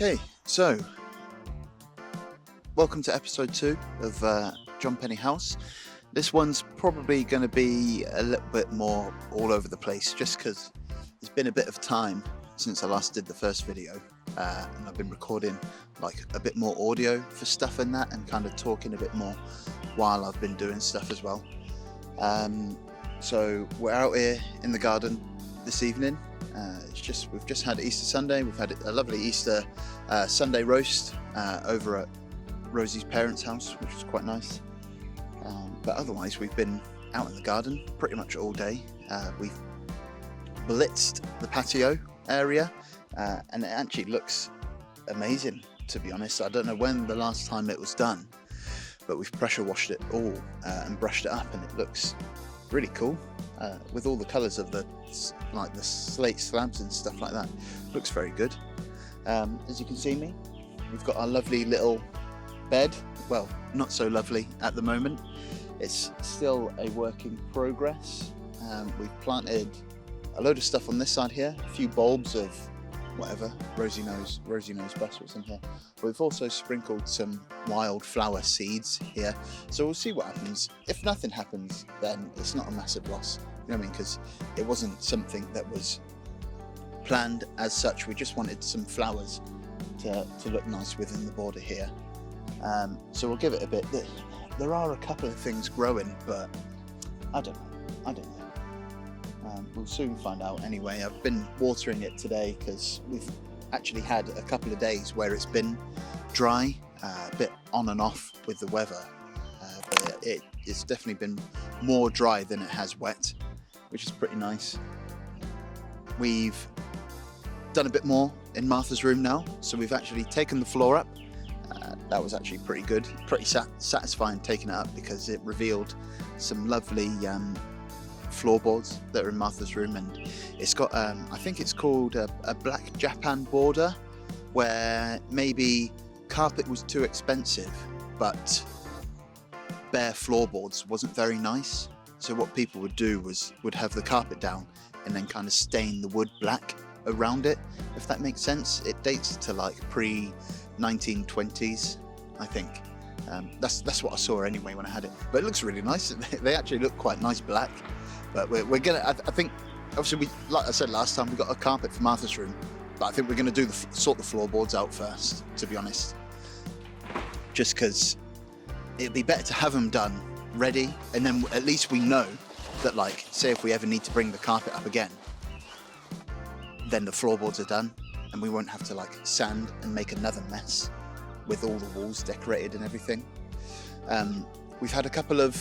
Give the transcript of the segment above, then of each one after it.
Okay, so welcome to episode 2 of John Penny House. This one's probably going to be a little bit more all over the place just because there's been a bit of time since I last did the first video, and I've been recording like a bit more audio for stuff in that and kind of talking a bit more while I've been doing stuff as well. So we're out here in the garden this evening. We've just had Easter Sunday. We've had a lovely Easter Sunday roast over at Rosie's parents' house, which was quite nice. But otherwise, we've been out in the garden pretty much all day. We've blitzed the patio area, and it actually looks amazing, to be honest. I don't know when the last time it was done, but we've pressure washed it all and brushed it up, and it looks really cool with all the colours of the slate slabs and stuff like that. Looks very good. As you can see we've got our lovely little bed. Well, not so lovely at the moment. It's still a work in progress. We've planted a load of stuff on this side here, a few bulbs of whatever, Rosie knows best what's in here. But we've also sprinkled some wildflower seeds here, so we'll see what happens. If nothing happens, then it's not a massive loss, you know what I mean, because it wasn't something that was planned as such. We just wanted some flowers to look nice within the border here. So we'll give it a bit. There are a couple of things growing, but I don't know. We'll soon find out anyway. I've been watering it today because we've actually had a couple of days where it's been dry, a bit on and off with the weather, but it's definitely been more dry than it has wet, which is pretty nice. We've done a bit more in Martha's room now, so we've actually taken the floor up. That was actually pretty good, pretty satisfying taking it up, because it revealed some lovely floorboards that are in Martha's room, and it's got I think it's called a black Japan border, where maybe carpet was too expensive but bare floorboards wasn't very nice. So what people would do would have the carpet down and then kind of stain the wood black around it, if that makes sense. It dates to like pre-1920s, I think. That's what I saw anyway when I had it, but it looks really nice. They actually look quite nice black. But we're gonna, I think, obviously, like I said last time, we got a carpet for Martha's room, but I think we're gonna sort the floorboards out first, to be honest. Just because it'd be better to have them done ready, and then at least we know that, like, say if we ever need to bring the carpet up again, then the floorboards are done, and we won't have to like sand and make another mess with all the walls decorated and everything. We've had a couple of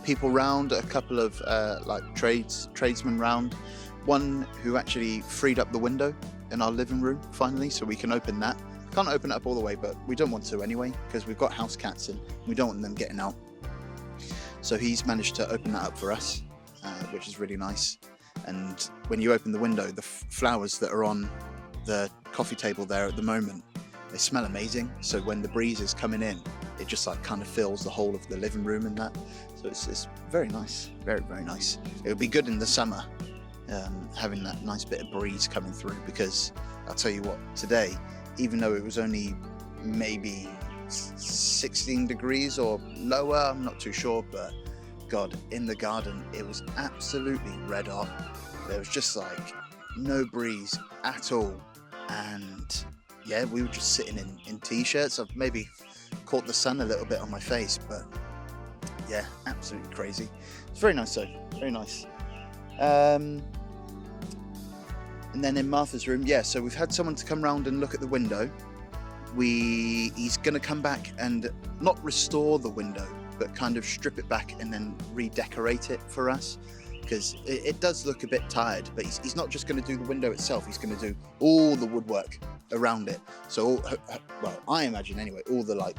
people round, a couple of tradesmen round. One who actually freed up the window in our living room finally, so we can open that. Can't open it up all the way, but we don't want to anyway, because we've got house cats and we don't want them getting out. So he's managed to open that up for us, which is really nice. And when you open the window, the flowers that are on the coffee table there at the moment, they smell amazing. So when the breeze is coming in, it just like kind of fills the whole of the living room and that. So it's very nice, very, very nice. It would be good in the summer, having that nice bit of breeze coming through, because I'll tell you what, today, even though it was only maybe 16 degrees or lower, I'm not too sure, but God, in the garden, it was absolutely red hot. There was just like no breeze at all. And yeah, we were just sitting in t-shirts. I've maybe caught the sun a little bit on my face, but yeah, absolutely crazy. It's very nice though, very nice. And then in Martha's room, yeah, so we've had someone to come round and look at the window. He's going to come back and not restore the window, but kind of strip it back and then redecorate it for us, because it does look a bit tired. But he's not just going to do the window itself, he's going to do all the woodwork around it. So well, I imagine anyway, all the like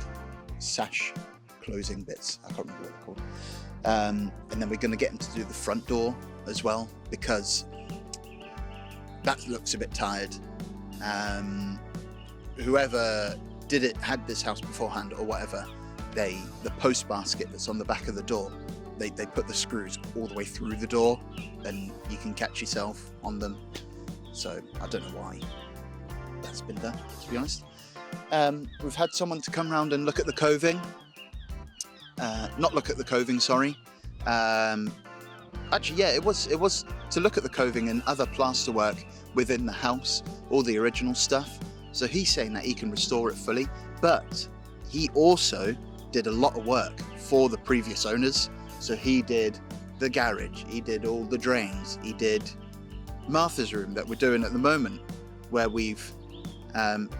sash closing bits, I can't remember what they're called, and then we're going to get him to do the front door as well, because that looks a bit tired. Whoever had this house beforehand or whatever, the post basket that's on the back of the door, they put the screws all the way through the door, and you can catch yourself on them. So I don't know why. that's been done, to be honest. We've had someone to come round and look at the coving. Not look at the coving, sorry. Actually, yeah, it was to look at the coving and other plasterwork within the house, all the original stuff. So he's saying that he can restore it fully, but he also did a lot of work for the previous owners. So he did the garage, he did all the drains, he did Martha's room that we're doing at the moment, where we've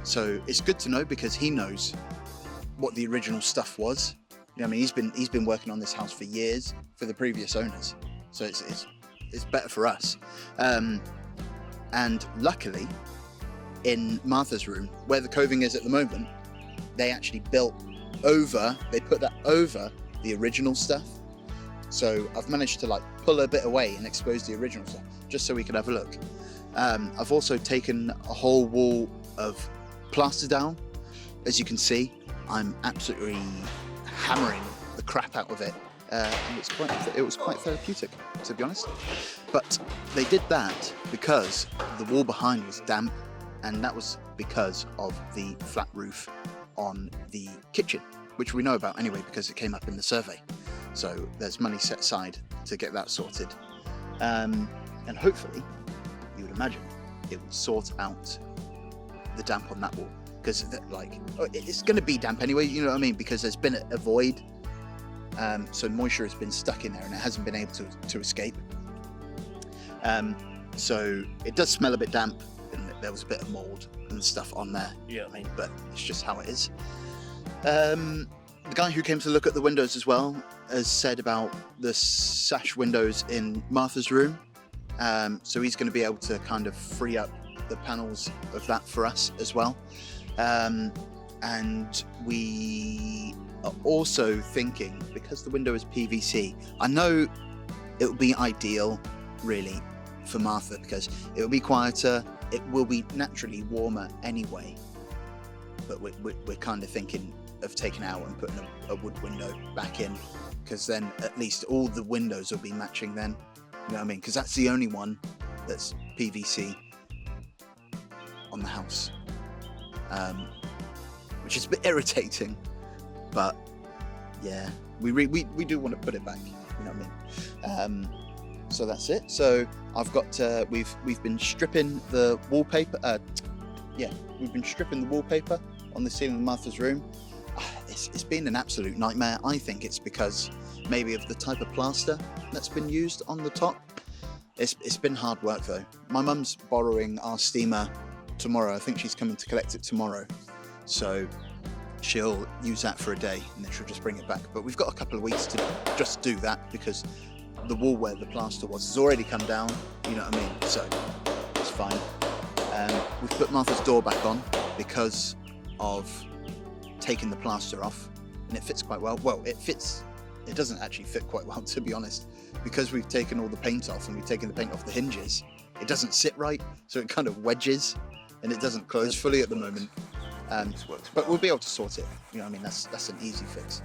so it's good to know because he knows what the original stuff was. You know, I mean, he's been working on this house for years for the previous owners, so it's better for us. And luckily, in Martha's room, where the coving is at the moment, they actually they put that over the original stuff. So I've managed to like pull a bit away and expose the original stuff, just so we can have a look. I've also taken a whole wall of plaster down. As you can see, I'm absolutely hammering the crap out of it. And it was quite therapeutic, to be honest. But they did that because the wall behind was damp, and that was because of the flat roof on the kitchen, which we know about anyway because it came up in the survey. So there's money set aside to get that sorted. And hopefully, you would imagine, it would sort out the damp on that wall. Because it's going to be damp anyway, you know what I mean? Because there's been a void. So moisture has been stuck in there and it hasn't been able to escape. So it does smell a bit damp, and there was a bit of mould and stuff on there, you know what I mean? But it's just how it is. The guy who came to look at the windows as well has said about the sash windows in Martha's room. So he's going to be able to kind of free up the panels of that for us as well. And we are also thinking, because the window is PVC, I know it will be ideal really for Martha because it will be quieter, it will be naturally warmer anyway, but we're kind of thinking of taking out and putting a wood window back in, because then at least all the windows will be matching then, you know what I mean, because that's the only one that's PVC on the house, which is a bit irritating, but yeah, we do want to put it back, you know what I mean. So that's it. So I've got we've been stripping the wallpaper. We've been stripping the wallpaper on the ceiling of Martha's room. It's been an absolute nightmare. I think it's because maybe of the type of plaster that's been used on the top. It's been hard work though. My mum's borrowing our steamer tomorrow. I think she's coming to collect it tomorrow. So she'll use that for a day and then she'll just bring it back. But we've got a couple of weeks to just do that because the wall where the plaster was has already come down, you know what I mean? So it's fine. We've put Martha's door back on because of taking the plaster off, and it fits quite well. Well, it doesn't actually fit quite well, to be honest, because we've taken all the paint off and we've taken the paint off the hinges. It doesn't sit right, so it kind of wedges and it doesn't close fully at the moment. But we'll be able to sort it, you know what I mean? That's an easy fix.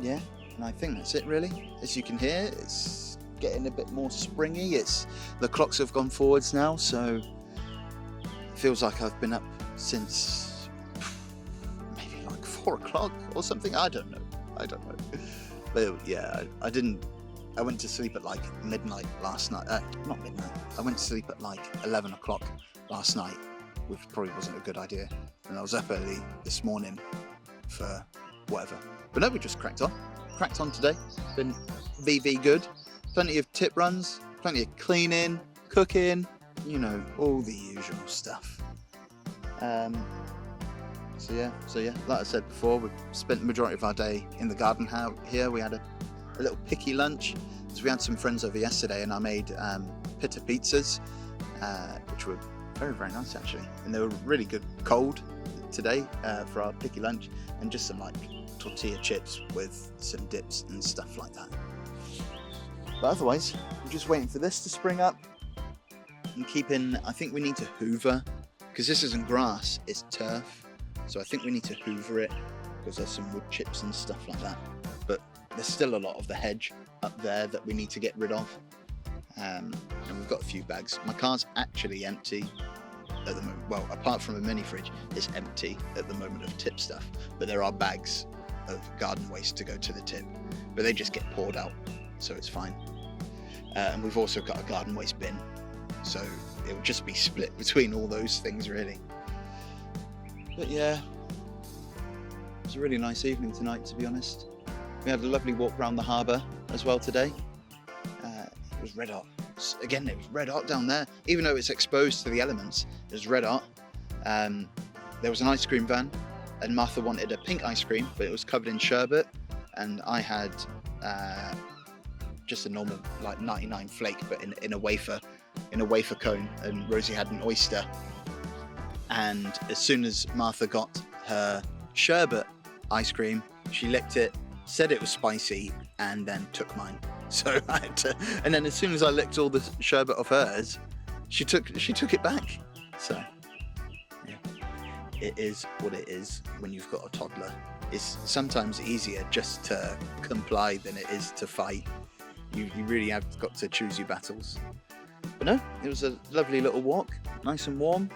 Yeah, and I think that's it really. As you can hear, it's getting a bit more springy. The clocks have gone forwards now, so it feels like I've been up since maybe like 4 o'clock or something. I don't know. But yeah, I went to sleep at like midnight last night. Not midnight. I went to sleep at like 11 o'clock last night, which probably wasn't a good idea. And I was up early this morning for whatever. But no, we just cracked on today. Been VV good. Plenty of tip runs, plenty of cleaning, cooking, you know, all the usual stuff. So yeah, like I said before, we've spent the majority of our day in the garden here. We had a little picky lunch. So we had some friends over yesterday and I made pita pizzas, which were very, very nice actually. And they were really good cold today for our picky lunch, and just some like tortilla chips with some dips and stuff like that. But otherwise, we're just waiting for this to spring up and I think we need to hoover, because this isn't grass, it's turf. So I think we need to hoover it because there's some wood chips and stuff like that. But there's still a lot of the hedge up there that we need to get rid of. And we've got a few bags. My car's actually empty. at the moment. Well, apart from a mini fridge, it's empty at the moment of tip stuff, but there are bags of garden waste to go to the tip, but they just get poured out, so it's fine. And we've also got a garden waste bin, so it will just be split between all those things really. But yeah, it was a really nice evening tonight, to be honest. We had a lovely walk around the harbour as well today. It was red hot. Again, it was red hot down there. Even though it's exposed to the elements, it was red hot. There was an ice cream van, and Martha wanted a pink ice cream, but it was covered in sherbet, and I had just a normal, like 99 flake, but in a wafer cone, and Rosie had an oyster. And as soon as Martha got her sherbet ice cream, she licked it, said it was spicy, and then took mine. So I had to, and then as soon as I licked all the sherbet off hers, she took it back. So yeah, it is what it is when you've got a toddler. It's sometimes easier just to comply than it is to fight. You really have got to choose your battles. But no, it was a lovely little walk, nice and warm.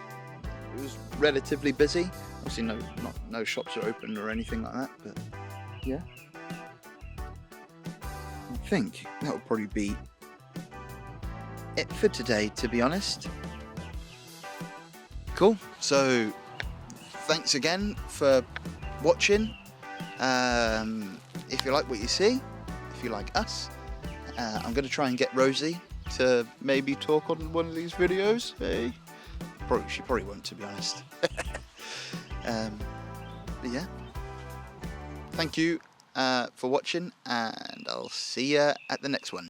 It was relatively busy. Obviously no shops are open or anything like that, but yeah. I think that would probably be it for today, to be honest. Cool. So thanks again for watching. If you like what you see, if you like us, I'm going to try and get Rosie to maybe talk on one of these videos. Hey, she probably won't, to be honest. But yeah, thank you for watching, and I'll see you at the next one.